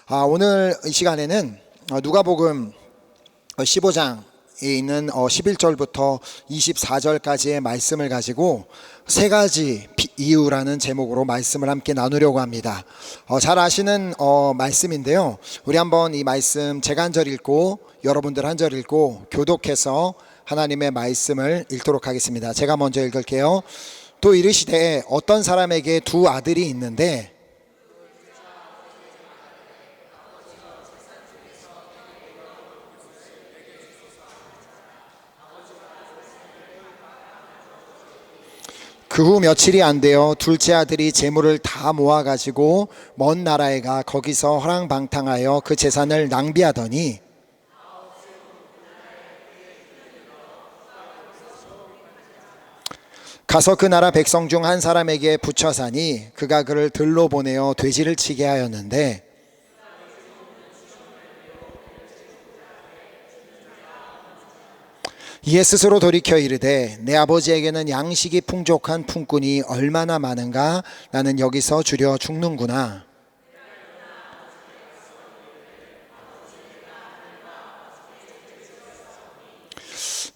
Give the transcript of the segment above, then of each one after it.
오늘 이 시간에는 누가복음 15장에 있는 11절부터 24절까지의 말씀을 가지고 세 가지 이유라는 제목으로 말씀을 함께 나누려고 합니다. 잘 아시는 말씀인데요. 우리 한번 이 말씀 제가 한 절 읽고 여러분들 한 절 읽고 교독해서 하나님의 말씀을 읽도록 하겠습니다. 제가 먼저 읽을게요. 또 이르시되 어떤 사람에게 두 아들이 있는데 그 후 며칠이 안 되어 둘째 아들이 재물을 다 모아가지고 먼 나라에 가 거기서 허랑방탕하여 그 재산을 낭비하더니 가서 그 나라 백성 중 한 사람에게 붙여 사니 그가 그를 들로 보내어 돼지를 치게 하였는데 이에 스스로 돌이켜 이르되 내 아버지에게는 양식이 풍족한 품꾼이 얼마나 많은가. 나는 여기서 주려 죽는구나.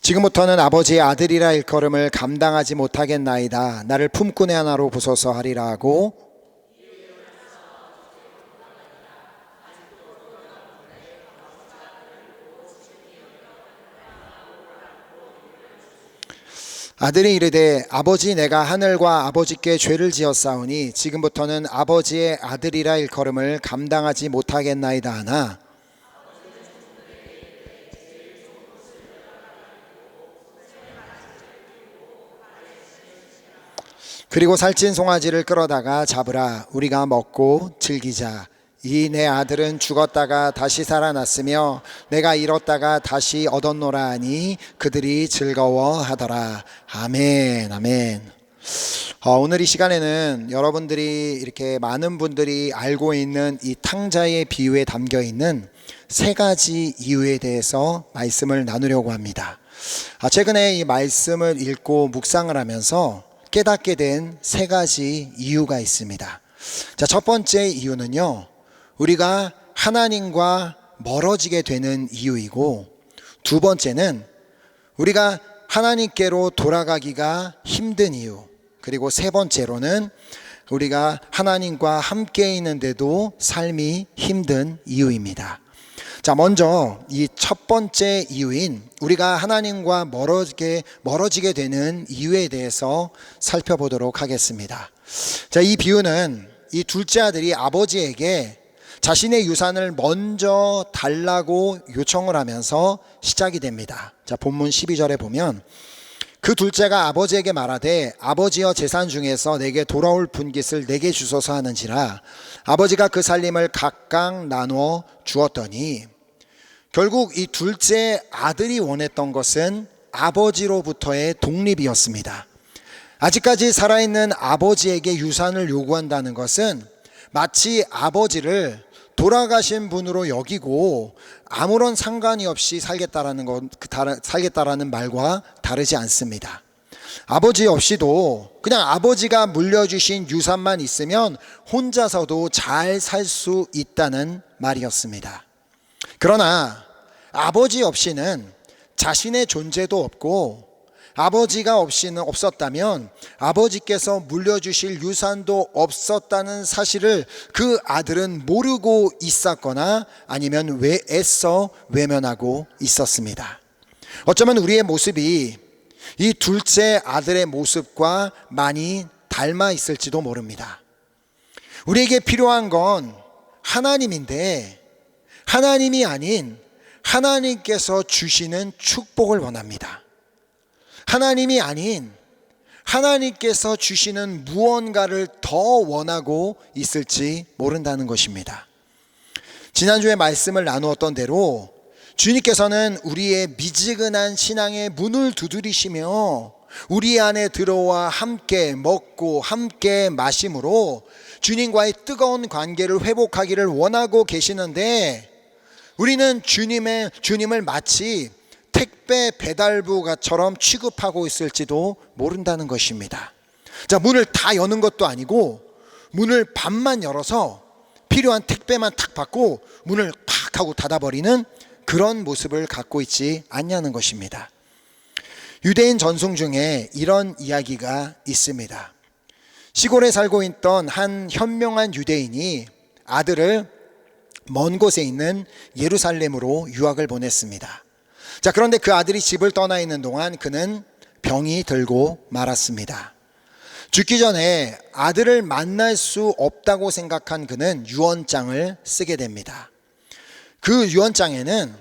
지금부터는 아버지의 아들이라 일컬음을 감당하지 못하겠나이다. 나를 품꾼의 하나로 보소서 하리라 하고 아들이 이르되 아버지 내가 하늘과 아버지께 죄를 지었사오니 지금부터는 아버지의 아들이라 일컬음을 감당하지 못하겠나이다 하나 그리고 살찐 송아지를 끌어다가 잡으라. 우리가 먹고 즐기자. 이 내 아들은 죽었다가 다시 살아났으며 내가 잃었다가 다시 얻었노라 하니 그들이 즐거워하더라. 아멘. 아멘. 오늘 이 시간에는 여러분들이 이렇게 많은 분들이 알고 있는 이 탕자의 비유에 담겨 있는 세 가지 이유에 대해서 말씀을 나누려고 합니다. 최근에 이 말씀을 읽고 묵상을 하면서 깨닫게 된 세 가지 이유가 있습니다. 첫 번째 이유는요, 우리가 하나님과 멀어지게 되는 이유이고, 두 번째는 우리가 하나님께로 돌아가기가 힘든 이유, 그리고 세 번째로는 우리가 하나님과 함께 있는데도 삶이 힘든 이유입니다. 먼저 이 첫 번째 이유인 우리가 하나님과 멀어지게 되는 이유에 대해서 살펴보도록 하겠습니다. 이 비유는 이 둘째 아들이 아버지에게 자신의 유산을 먼저 달라고 요청을 하면서 시작이 됩니다. 본문 12절에 보면 그 둘째가 아버지에게 말하되 아버지여 재산 중에서 내게 돌아올 분깃을 내게 주소서 하는지라. 아버지가 그 살림을 각각 나누어 주었더니 결국 이 둘째 아들이 원했던 것은 아버지로부터의 독립이었습니다. 아직까지 살아있는 아버지에게 유산을 요구한다는 것은 마치 아버지를 돌아가신 분으로 여기고 아무런 상관이 없이 살겠다라는 말과 다르지 않습니다. 아버지 없이도 그냥 아버지가 물려주신 유산만 있으면 혼자서도 잘 살 수 있다는 말이었습니다. 그러나 아버지 없이는 자신의 존재도 없고 아버지가 없었다면 아버지께서 물려주실 유산도 없었다는 사실을 그 아들은 모르고 있었거나 아니면 애써 외면하고 있었습니다. 어쩌면 우리의 모습이 이 둘째 아들의 모습과 많이 닮아 있을지도 모릅니다. 우리에게 필요한 건 하나님인데 하나님이 아닌 하나님께서 주시는 축복을 원합니다. 하나님이 아닌 하나님께서 주시는 무언가를 더 원하고 있을지 모른다는 것입니다. 지난주에 말씀을 나누었던 대로 주님께서는 우리의 미지근한 신앙의 문을 두드리시며 우리 안에 들어와 함께 먹고 함께 마심으로 주님과의 뜨거운 관계를 회복하기를 원하고 계시는데 우리는 주님을 마치 택배 배달부처럼 취급하고 있을지도 모른다는 것입니다. 문을 다 여는 것도 아니고 문을 반만 열어서 필요한 택배만 탁 받고 문을 팍 하고 닫아버리는 그런 모습을 갖고 있지 않냐는 것입니다. 유대인 전송 중에 이런 이야기가 있습니다. 시골에 살고 있던 한 현명한 유대인이 아들을 먼 곳에 있는 예루살렘으로 유학을 보냈습니다. 자, 그런데 그 아들이 집을 떠나 있는 동안 그는 병이 들고 말았습니다. 죽기 전에 아들을 만날 수 없다고 생각한 그는 유언장을 쓰게 됩니다. 그 유언장에는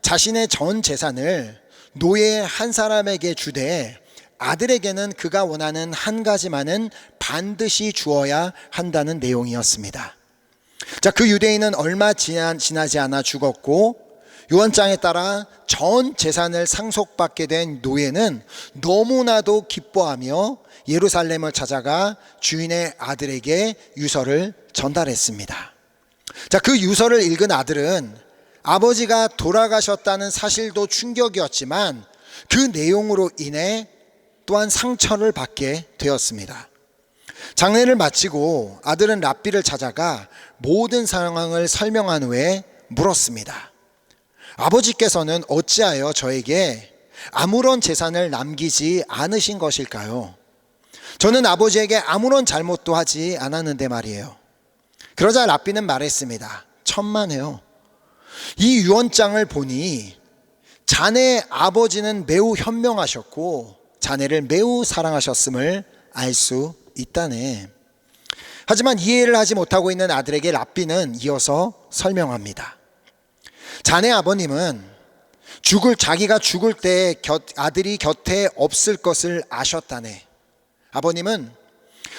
자신의 전 재산을 노예 한 사람에게 주되 아들에게는 그가 원하는 한 가지만은 반드시 주어야 한다는 내용이었습니다. 자, 그 유대인은 얼마 지나지 않아 죽었고 유언장에 따라 전 재산을 상속받게 된 노예는 너무나도 기뻐하며 예루살렘을 찾아가 주인의 아들에게 유서를 전달했습니다. 자, 그 유서를 읽은 아들은 아버지가 돌아가셨다는 사실도 충격이었지만 그 내용으로 인해 또한 상처를 받게 되었습니다. 장례를 마치고 아들은 랍비를 찾아가 모든 상황을 설명한 후에 물었습니다. 아버지께서는 어찌하여 저에게 아무런 재산을 남기지 않으신 것일까요? 저는 아버지에게 아무런 잘못도 하지 않았는데 말이에요. 그러자 랍비는 말했습니다. 천만에요. 이 유언장을 보니 자네 아버지는 매우 현명하셨고 자네를 매우 사랑하셨음을 알 수 있다네. 하지만 이해를 하지 못하고 있는 아들에게 랍비는 이어서 설명합니다. 자네 아버님은 자기가 죽을 때 아들이 곁에 없을 것을 아셨다네. 아버님은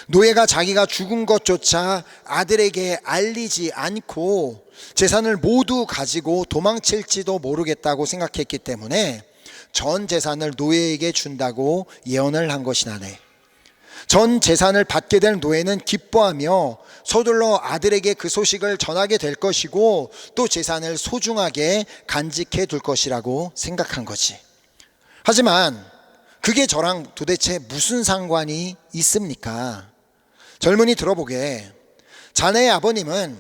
노예가 자기가 죽은 것조차 아들에게 알리지 않고 재산을 모두 가지고 도망칠지도 모르겠다고 생각했기 때문에 전 재산을 노예에게 준다고 예언을 한 것이라네. 전 재산을 받게 될 노예는 기뻐하며 서둘러 아들에게 그 소식을 전하게 될 것이고 또 재산을 소중하게 간직해 둘 것이라고 생각한 거지. 하지만 그게 저랑 도대체 무슨 상관이 있습니까? 젊은이 들어보게, 자네의 아버님은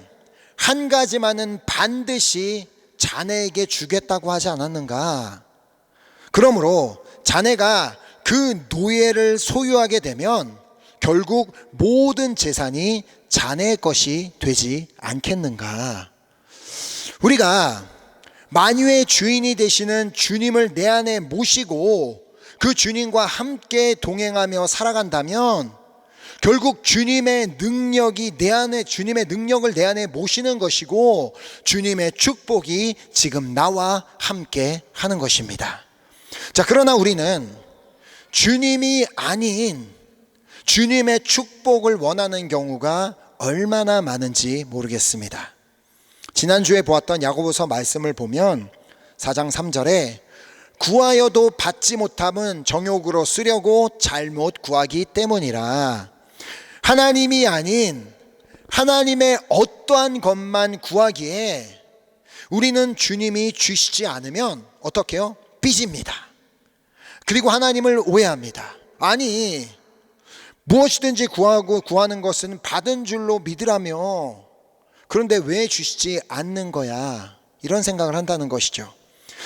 한 가지만은 반드시 자네에게 주겠다고 하지 않았는가? 그러므로 자네가 그 노예를 소유하게 되면 결국 모든 재산이 자네의 것이 되지 않겠는가? 우리가 만유의 주인이 되시는 주님을 내 안에 모시고 그 주님과 함께 동행하며 살아간다면 결국 주님의 능력을 내 안에 모시는 것이고 주님의 축복이 지금 나와 함께 하는 것입니다. 자, 그러나 우리는 주님이 아닌 주님의 축복을 원하는 경우가 얼마나 많은지 모르겠습니다. 지난주에 보았던 야고보서 말씀을 보면 4장 3절에 구하여도 받지 못함은 정욕으로 쓰려고 잘못 구하기 때문이라. 하나님이 아닌 하나님의 어떠한 것만 구하기에 우리는 주님이 주시지 않으면 어떻게 해요? 삐집니다. 그리고 하나님을 오해합니다. 아니, 무엇이든지 구하는 것은 받은 줄로 믿으라며 그런데 왜 주시지 않는 거야? 이런 생각을 한다는 것이죠.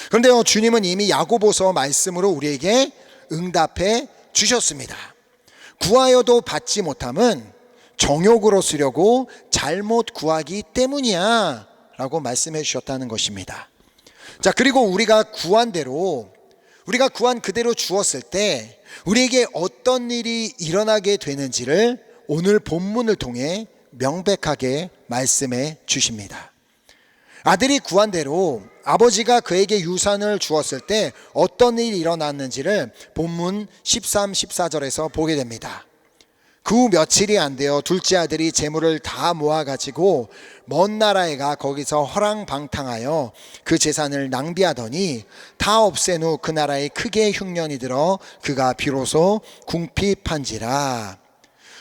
그런데요, 주님은 이미 야고보서 말씀으로 우리에게 응답해 주셨습니다. 구하여도 받지 못함은 정욕으로 쓰려고 잘못 구하기 때문이야 라고 말씀해 주셨다는 것입니다. 자, 그리고 우리가 구한 그대로 주었을 때 우리에게 어떤 일이 일어나게 되는지를 오늘 본문을 통해 명백하게 말씀해 주십니다. 아들이 구한 대로 아버지가 그에게 유산을 주었을 때 어떤 일이 일어났는지를 본문 13, 14절에서 보게 됩니다. 그 후 며칠이 안 되어 둘째 아들이 재물을 다 모아가지고 먼 나라에 가 거기서 허랑방탕하여 그 재산을 낭비하더니 다 없앤 후 그 나라에 크게 흉년이 들어 그가 비로소 궁핍한지라.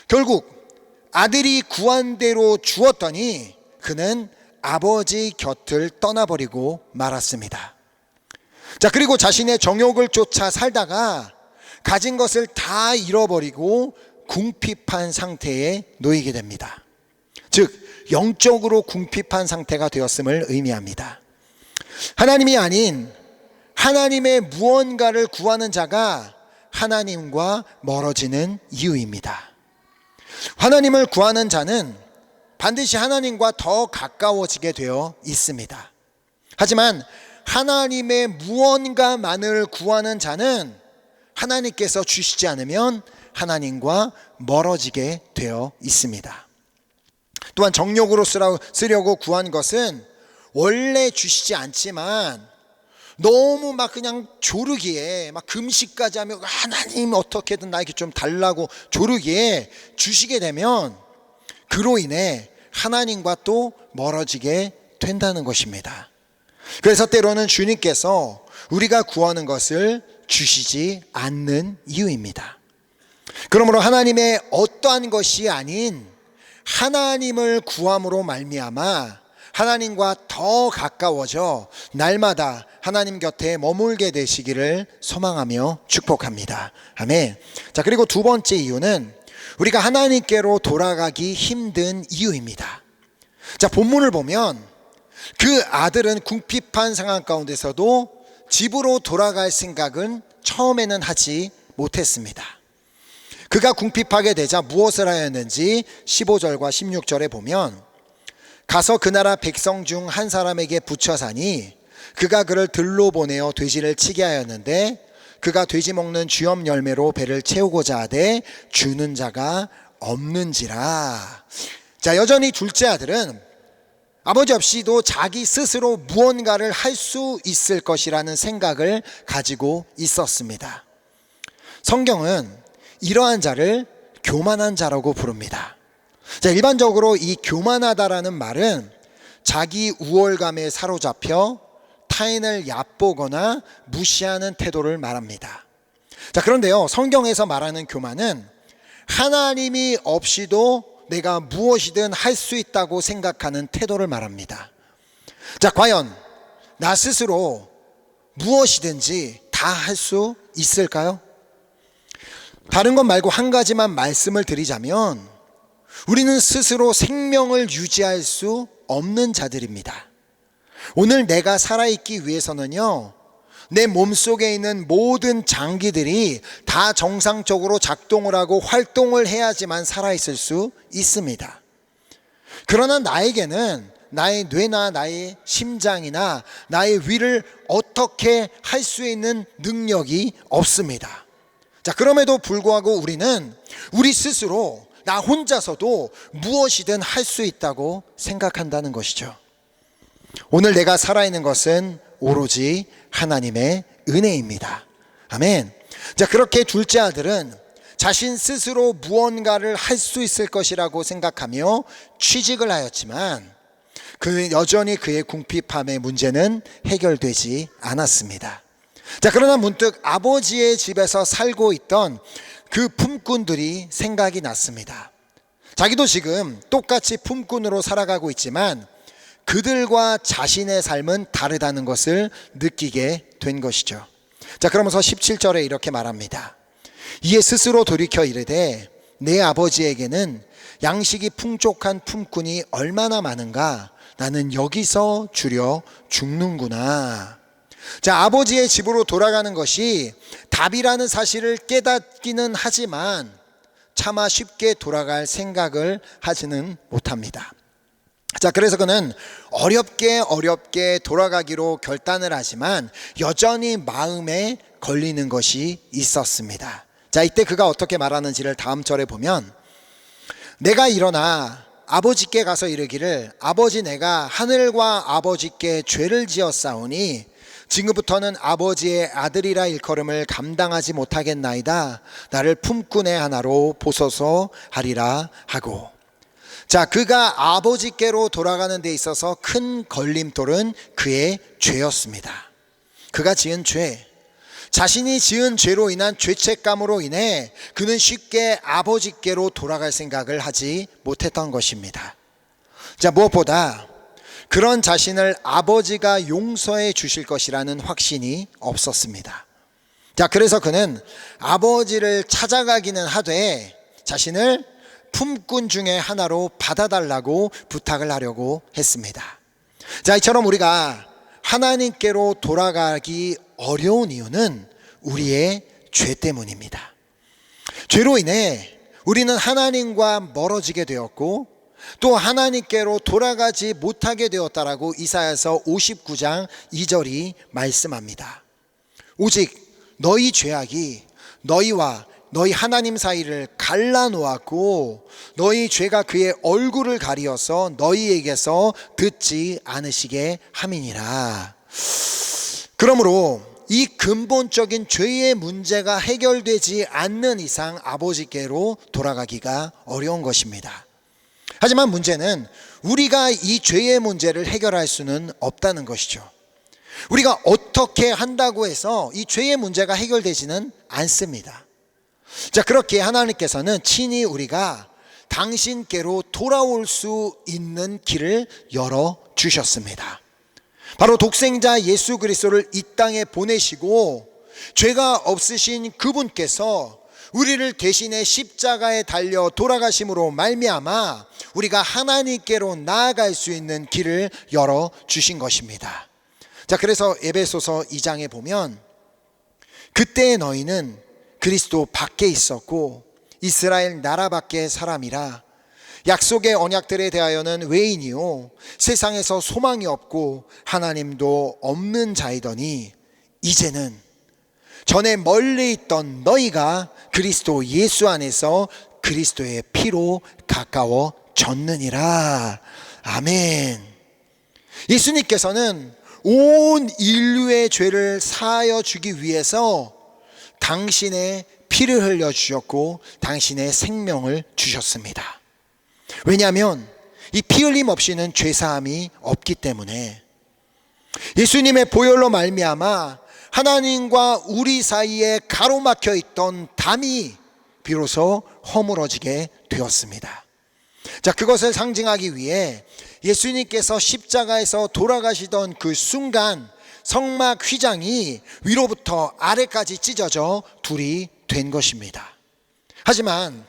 결국 아들이 구한 대로 주었더니 그는 아버지 곁을 떠나버리고 말았습니다. 자, 그리고 자신의 정욕을 쫓아 살다가 가진 것을 다 잃어버리고 궁핍한 상태에 놓이게 됩니다. 즉 영적으로 궁핍한 상태가 되었음을 의미합니다. 하나님이 아닌 하나님의 무언가를 구하는 자가 하나님과 멀어지는 이유입니다. 하나님을 구하는 자는 반드시 하나님과 더 가까워지게 되어 있습니다. 하지만 하나님의 무언가만을 구하는 자는 하나님께서 주시지 않으면 하나님과 멀어지게 되어 있습니다. 또한 정욕으로 쓰려고 구한 것은 원래 주시지 않지만 너무 막 그냥 조르기에 막 금식까지 하며 하나님 어떻게든 나에게 좀 달라고 조르기에 주시게 되면 그로 인해 하나님과 또 멀어지게 된다는 것입니다. 그래서 때로는 주님께서 우리가 구하는 것을 주시지 않는 이유입니다. 그러므로 하나님의 어떠한 것이 아닌 하나님을 구함으로 말미암아 하나님과 더 가까워져 날마다 하나님 곁에 머물게 되시기를 소망하며 축복합니다. 아멘. 자, 그리고 두 번째 이유는 우리가 하나님께로 돌아가기 힘든 이유입니다. 자, 본문을 보면 그 아들은 궁핍한 상황 가운데서도 집으로 돌아갈 생각은 처음에는 하지 못했습니다. 그가 궁핍하게 되자 무엇을 하였는지 15절과 16절에 보면 가서 그 나라 백성 중 한 사람에게 붙여 사니 그가 그를 들로 보내어 돼지를 치게 하였는데 그가 돼지 먹는 쥐엄 열매로 배를 채우고자 하되 주는 자가 없는지라. 자, 여전히 둘째 아들은 아버지 없이도 자기 스스로 무언가를 할 수 있을 것이라는 생각을 가지고 있었습니다. 성경은 이러한 자를 교만한 자라고 부릅니다. 자, 일반적으로 이 교만하다라는 말은 자기 우월감에 사로잡혀 타인을 얕보거나 무시하는 태도를 말합니다. 자, 그런데요, 성경에서 말하는 교만은 하나님이 없이도 내가 무엇이든 할 수 있다고 생각하는 태도를 말합니다. 자, 과연 나 스스로 무엇이든지 다 할 수 있을까요? 다른 것 말고 한 가지만 말씀을 드리자면 우리는 스스로 생명을 유지할 수 없는 자들입니다. 오늘 내가 살아있기 위해서는요, 내 몸속에 있는 모든 장기들이 다 정상적으로 작동을 하고 활동을 해야지만 살아있을 수 있습니다. 그러나 나에게는 나의 뇌나 나의 심장이나 나의 위를 어떻게 할 수 있는 능력이 없습니다. 자, 그럼에도 불구하고 우리는 우리 스스로 나 혼자서도 무엇이든 할 수 있다고 생각한다는 것이죠. 오늘 내가 살아있는 것은 오로지 하나님의 은혜입니다. 아멘. 자, 그렇게 둘째 아들은 자신 스스로 무언가를 할 수 있을 것이라고 생각하며 취직을 하였지만 그 여전히 그의 궁핍함의 문제는 해결되지 않았습니다. 자, 그러나 문득 아버지의 집에서 살고 있던 그 품꾼들이 생각이 났습니다. 자기도 지금 똑같이 품꾼으로 살아가고 있지만 그들과 자신의 삶은 다르다는 것을 느끼게 된 것이죠. 자, 그러면서 17절에 이렇게 말합니다. 이에 스스로 돌이켜 이르되 내 아버지에게는 양식이 풍족한 품꾼이 얼마나 많은가, 나는 여기서 주려 죽는구나. 자, 아버지의 집으로 돌아가는 것이 답이라는 사실을 깨닫기는 하지만 차마 쉽게 돌아갈 생각을 하지는 못합니다. 자, 그래서 그는 어렵게 돌아가기로 결단을 하지만 여전히 마음에 걸리는 것이 있었습니다. 자, 이때 그가 어떻게 말하는지를 다음 절에 보면 내가 일어나 아버지께 가서 이르기를 아버지, 내가 하늘과 아버지께 죄를 지었사오니 지금부터는 아버지의 아들이라 일컬음을 감당하지 못하겠나이다. 나를 품꾼의 하나로 보소서 하리라 하고. 자, 그가 아버지께로 돌아가는 데 있어서 큰 걸림돌은 그의 죄였습니다. 그가 지은 죄, 자신이 지은 죄로 인한 죄책감으로 인해 그는 쉽게 아버지께로 돌아갈 생각을 하지 못했던 것입니다. 자, 무엇보다 그런 자신을 아버지가 용서해 주실 것이라는 확신이 없었습니다. 자, 그래서 그는 아버지를 찾아가기는 하되 자신을 품꾼 중에 하나로 받아달라고 부탁을 하려고 했습니다. 자, 이처럼 우리가 하나님께로 돌아가기 어려운 이유는 우리의 죄 때문입니다. 죄로 인해 우리는 하나님과 멀어지게 되었고 또 하나님께로 돌아가지 못하게 되었다라고 이사야서 59장 2절이 말씀합니다. 오직 너희 죄악이 너희와 너희 하나님 사이를 갈라놓았고 너희 죄가 그의 얼굴을 가리어서 너희에게서 듣지 않으시게 함이니라. 그러므로 이 근본적인 죄의 문제가 해결되지 않는 이상 아버지께로 돌아가기가 어려운 것입니다. 하지만 문제는 우리가 이 죄의 문제를 해결할 수는 없다는 것이죠. 우리가 어떻게 한다고 해서 이 죄의 문제가 해결되지는 않습니다. 자, 그렇게 하나님께서는 친히 우리가 당신께로 돌아올 수 있는 길을 열어주셨습니다. 바로 독생자 예수 그리스도를 이 땅에 보내시고 죄가 없으신 그분께서 우리를 대신해 십자가에 달려 돌아가심으로 말미암아 우리가 하나님께로 나아갈 수 있는 길을 열어주신 것입니다. 자, 그래서 에베소서 2장에 보면 그때 너희는 그리스도 밖에 있었고 이스라엘 나라 밖의 사람이라 약속의 언약들에 대하여는 외인이요 세상에서 소망이 없고 하나님도 없는 자이더니 이제는 전에 멀리 있던 너희가 그리스도 예수 안에서 그리스도의 피로 가까워졌느니라. 아멘. 예수님께서는 온 인류의 죄를 사하여 주기 위해서 당신의 피를 흘려주셨고 당신의 생명을 주셨습니다. 왜냐하면 이 피 흘림 없이는 죄사함이 없기 때문에 예수님의 보혈로 말미암아 하나님과 우리 사이에 가로막혀 있던 담이 비로소 허물어지게 되었습니다. 자, 그것을 상징하기 위해 예수님께서 십자가에서 돌아가시던 그 순간 성막 휘장이 위로부터 아래까지 찢어져 둘이 된 것입니다. 하지만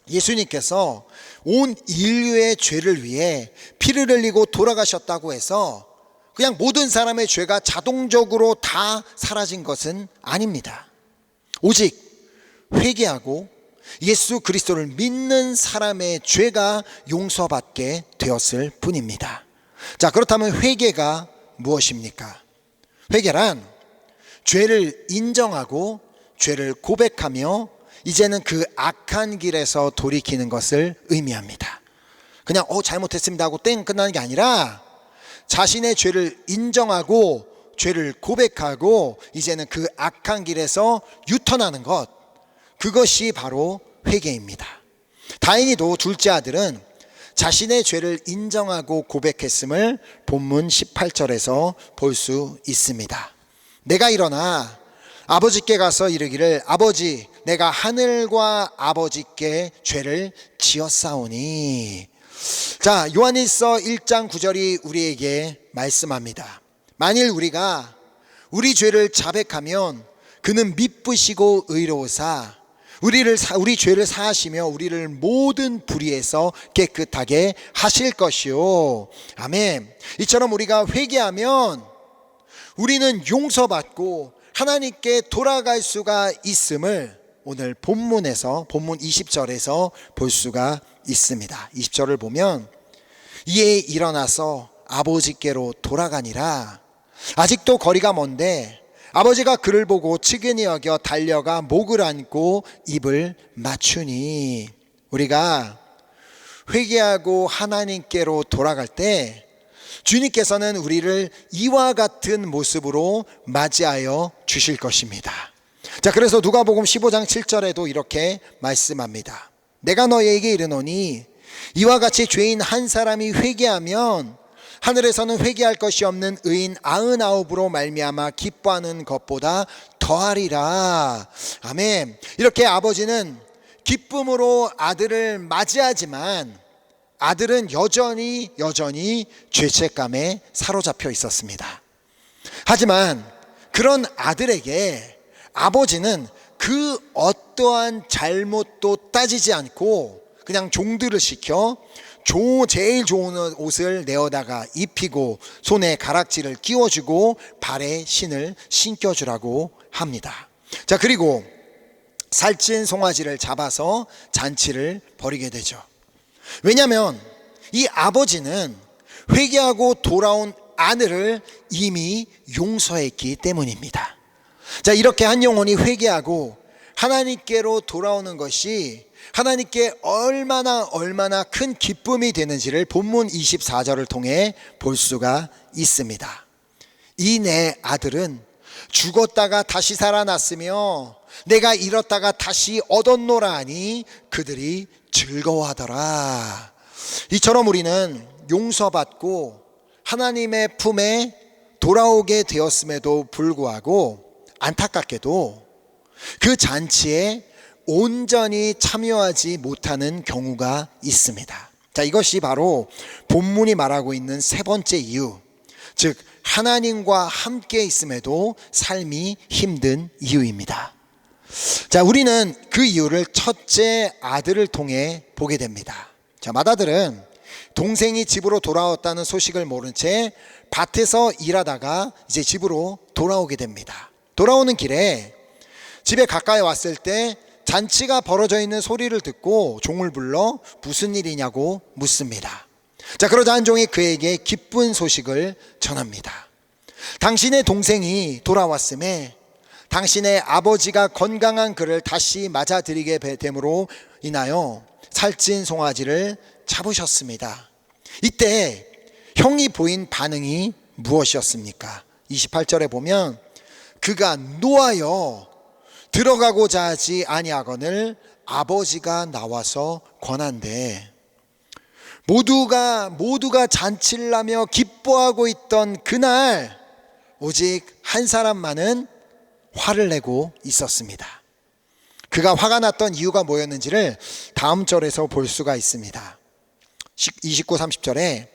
예수님께서 온 인류의 죄를 위해 피를 흘리고 돌아가셨다고 해서 그냥 모든 사람의 죄가 자동적으로 다 사라진 것은 아닙니다. 오직 회개하고 예수 그리스도를 믿는 사람의 죄가 용서받게 되었을 뿐입니다. 자, 그렇다면 회개가 무엇입니까? 회개란 죄를 인정하고 죄를 고백하며 이제는 그 악한 길에서 돌이키는 것을 의미합니다. 그냥 잘못했습니다 하고 땡 끝나는 게 아니라 자신의 죄를 인정하고 죄를 고백하고 이제는 그 악한 길에서 유턴하는 것, 그것이 바로 회개입니다. 다행히도 둘째 아들은 자신의 죄를 인정하고 고백했음을 본문 18절에서 볼 수 있습니다. 내가 일어나 아버지께 가서 이르기를 아버지 내가 하늘과 아버지께 죄를 지었사오니. 자, 요한일서 1장 9절이 우리에게 말씀합니다. 만일 우리가 우리 죄를 자백하면 그는 미쁘시고 의로우사 우리 죄를 사하시며 우리를 모든 불의에서 깨끗하게 하실 것이요. 아멘. 이처럼 우리가 회개하면 우리는 용서받고 하나님께 돌아갈 수가 있음을 오늘 본문 20절에서 볼 수가 있습니다. 20절을 보면 이에 일어나서 아버지께로 돌아가니라. 아직도 거리가 먼데 아버지가 그를 보고 측은히 여겨 달려가 목을 안고 입을 맞추니. 우리가 회개하고 하나님께로 돌아갈 때 주님께서는 우리를 이와 같은 모습으로 맞이하여 주실 것입니다. 자, 그래서 누가복음 15장 7절에도 이렇게 말씀합니다. 내가 너희에게 이르노니 이와 같이 죄인 한 사람이 회개하면 하늘에서는 회개할 것이 없는 의인 99으로 말미암아 기뻐하는 것보다 더하리라. 아멘. 이렇게 아버지는 기쁨으로 아들을 맞이하지만 아들은 여전히 죄책감에 사로잡혀 있었습니다. 하지만 그런 아들에게 아버지는 그 어떠한 잘못도 따지지 않고 그냥 종들을 시켜 제일 좋은 옷을 내어다가 입히고 손에 가락지를 끼워주고 발에 신을 신겨주라고 합니다. 자, 그리고 살찐 송아지를 잡아서 잔치를 벌이게 되죠. 왜냐하면 이 아버지는 회개하고 돌아온 아들을 이미 용서했기 때문입니다. 자, 이렇게 한 영혼이 회개하고 하나님께로 돌아오는 것이 하나님께 얼마나 큰 기쁨이 되는지를 본문 24절을 통해 볼 수가 있습니다. 이 내 아들은 죽었다가 다시 살아났으며 내가 잃었다가 다시 얻었노라 하니 그들이 즐거워하더라. 이처럼 우리는 용서받고 하나님의 품에 돌아오게 되었음에도 불구하고 안타깝게도 그 잔치에 온전히 참여하지 못하는 경우가 있습니다. 자, 이것이 바로 본문이 말하고 있는 세 번째 이유, 즉 하나님과 함께 있음에도 삶이 힘든 이유입니다. 자, 우리는 그 이유를 첫째 아들을 통해 보게 됩니다. 자, 맏아들은 동생이 집으로 돌아왔다는 소식을 모른 채 밭에서 일하다가 이제 집으로 돌아오게 됩니다. 돌아오는 길에 집에 가까이 왔을 때 잔치가 벌어져 있는 소리를 듣고 종을 불러 무슨 일이냐고 묻습니다. 자, 그러자 한 종이 그에게 기쁜 소식을 전합니다. 당신의 동생이 돌아왔음에 당신의 아버지가 건강한 그를 다시 맞아들이게 됨으로 인하여 살찐 송아지를 잡으셨습니다. 이때 형이 보인 반응이 무엇이었습니까? 28절에 보면 그가 노하여 들어가고자 하지 아니하거늘 아버지가 나와서 권한대. 모두가 잔치를 하며 기뻐하고 있던 그날 오직 한 사람만은 화를 내고 있었습니다. 그가 화가 났던 이유가 뭐였는지를 다음 절에서 볼 수가 있습니다. 29, 30절에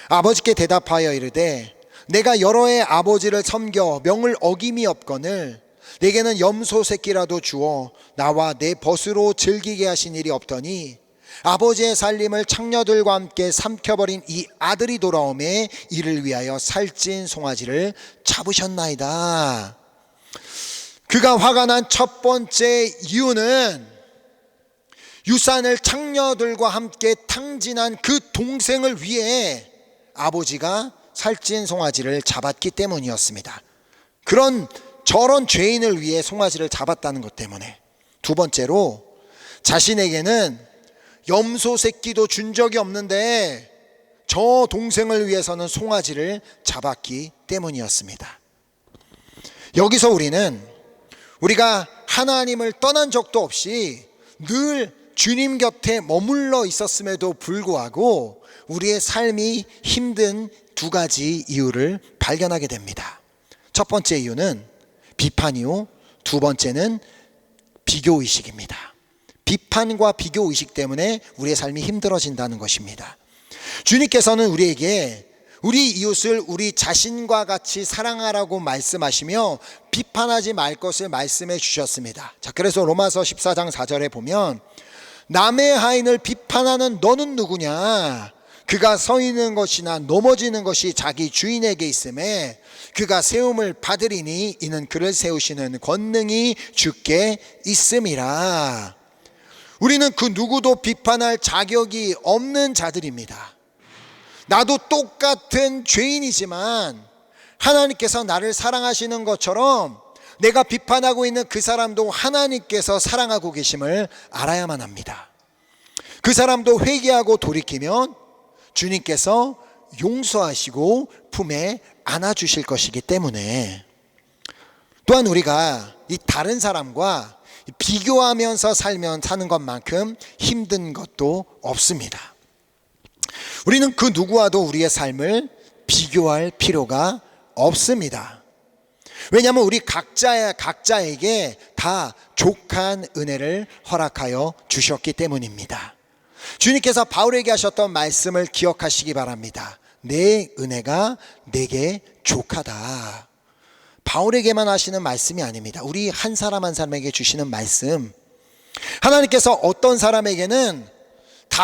아버지께 대답하여 이르되 내가 여러 해 아버지를 섬겨 명을 어김이 없거늘 내게는 염소 새끼라도 주어 나와 내 벗으로 즐기게 하신 일이 없더니 아버지의 살림을 창녀들과 함께 삼켜버린 이 아들이 돌아오매 이를 위하여 살찐 송아지를 잡으셨나이다. 그가 화가 난 첫 번째 이유는 유산을 창녀들과 함께 탕진한 그 동생을 위해 아버지가 살찐 송아지를 잡았기 때문이었습니다. 저런 죄인을 위해 송아지를 잡았다는 것 때문에. 두 번째로 자신에게는 염소 새끼도 준 적이 없는데 저 동생을 위해서는 송아지를 잡았기 때문이었습니다. 여기서 우리가 하나님을 떠난 적도 없이 늘 주님 곁에 머물러 있었음에도 불구하고 우리의 삶이 힘든 두 가지 이유를 발견하게 됩니다. 첫 번째 이유는 비판이요, 두 번째는 비교의식입니다. 비판과 비교의식 때문에 우리의 삶이 힘들어진다는 것입니다. 주님께서는 우리에게 우리 이웃을 우리 자신과 같이 사랑하라고 말씀하시며 비판하지 말 것을 말씀해 주셨습니다. 자, 그래서 로마서 14장 4절에 보면 남의 하인을 비판하는 너는 누구냐? 그가 서 있는 것이나 넘어지는 것이 자기 주인에게 있음에 그가 세움을 받으리니 이는 그를 세우시는 권능이 주께 있음이라. 우리는 그 누구도 비판할 자격이 없는 자들입니다. 나도 똑같은 죄인이지만 하나님께서 나를 사랑하시는 것처럼 내가 비판하고 있는 그 사람도 하나님께서 사랑하고 계심을 알아야만 합니다. 그 사람도 회개하고 돌이키면 주님께서 용서하시고 품에 안아주실 것이기 때문에, 또한 우리가 이 다른 사람과 비교하면서 사는 것만큼 힘든 것도 없습니다. 우리는 그 누구와도 우리의 삶을 비교할 필요가 없습니다. 왜냐하면 우리 각자에게 다 족한 은혜를 허락하여 주셨기 때문입니다. 주님께서 바울에게 하셨던 말씀을 기억하시기 바랍니다. 내 은혜가 내게 족하다. 바울에게만 하시는 말씀이 아닙니다. 우리 한 사람 한 사람에게 주시는 말씀. 하나님께서 어떤 사람에게는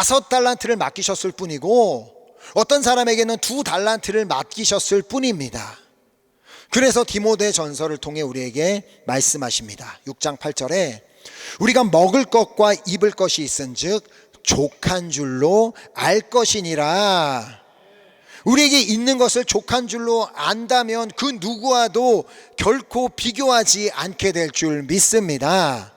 5달란트를 맡기셨을 뿐이고 어떤 사람에게는 2달란트를 맡기셨을 뿐입니다. 그래서 디모데 전서를 통해 우리에게 말씀하십니다. 6장 8절에 우리가 먹을 것과 입을 것이 있은즉 족한 줄로 알 것이니라. 우리에게 있는 것을 족한 줄로 안다면 그 누구와도 결코 비교하지 않게 될 줄 믿습니다.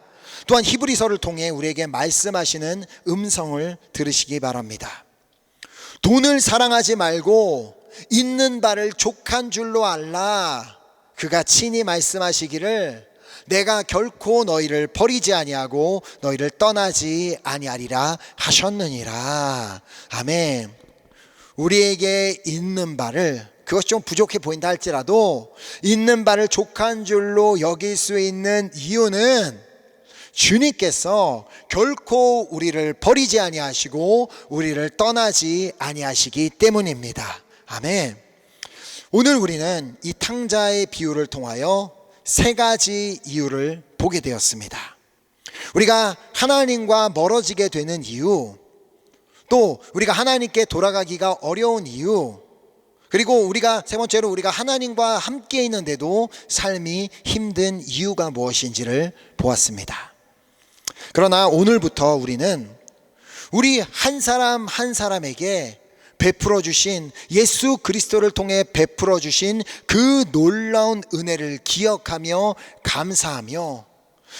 또한 히브리서를 통해 우리에게 말씀하시는 음성을 들으시기 바랍니다. 돈을 사랑하지 말고 있는 바를 족한 줄로 알라. 그가 친히 말씀하시기를 내가 결코 너희를 버리지 아니하고 너희를 떠나지 아니하리라 하셨느니라. 아멘. 우리에게 있는 바를, 그것이 좀 부족해 보인다 할지라도 있는 바를 족한 줄로 여길 수 있는 이유는 주님께서 결코 우리를 버리지 아니하시고 우리를 떠나지 아니하시기 때문입니다. 아멘. 오늘 우리는 이 탕자의 비유를 통하여 3가지 이유를 보게 되었습니다. 우리가 하나님과 멀어지게 되는 이유, 또 우리가 하나님께 돌아가기가 어려운 이유, 그리고 우리가 3번째로 우리가 하나님과 함께 있는데도 삶이 힘든 이유가 무엇인지를 보았습니다. 그러나 오늘부터 우리는 우리 한 사람 한 사람에게 베풀어 주신, 예수 그리스도를 통해 베풀어 주신 그 놀라운 은혜를 기억하며 감사하며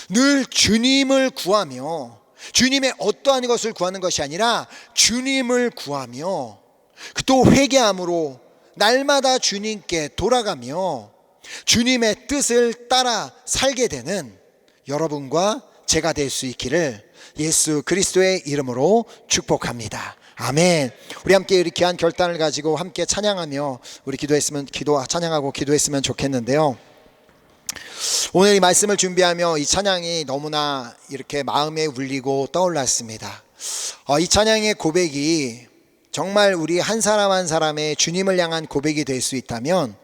늘 주님을 구하며, 주님의 어떠한 것을 구하는 것이 아니라 주님을 구하며 또 회개함으로 날마다 주님께 돌아가며 주님의 뜻을 따라 살게 되는 여러분과 제가 될 수 있기를 예수 그리스도의 이름으로 축복합니다. 아멘. 우리 함께 이렇게 귀한 결단을 가지고 함께 찬양하며 우리 찬양하고 기도했으면 좋겠는데요. 오늘 이 말씀을 준비하며 이 찬양이 너무나 이렇게 마음에 울리고 떠올랐습니다. 이 찬양의 고백이 정말 우리 한 사람 한 사람의 주님을 향한 고백이 될 수 있다면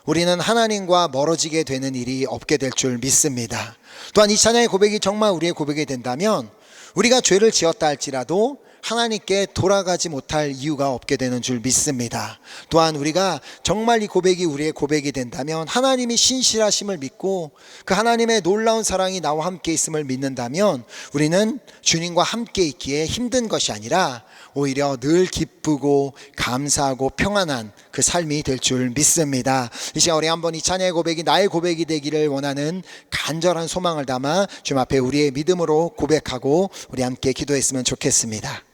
우리는 하나님과 멀어지게 되는 일이 없게 될 줄 믿습니다. 또한 이 찬양의 고백이 정말 우리의 고백이 된다면 우리가 죄를 지었다 할지라도 하나님께 돌아가지 못할 이유가 없게 되는 줄 믿습니다. 또한 우리가 정말 이 고백이 우리의 고백이 된다면 하나님이 신실하심을 믿고 그 하나님의 놀라운 사랑이 나와 함께 있음을 믿는다면 우리는 주님과 함께 있기에 힘든 것이 아니라 오히려 늘 기쁘고 감사하고 평안한 그 삶이 될 줄 믿습니다. 이 시간 우리 한번 이 찬양의 고백이 나의 고백이 되기를 원하는 간절한 소망을 담아 주님 앞에 우리의 믿음으로 고백하고 우리 함께 기도했으면 좋겠습니다.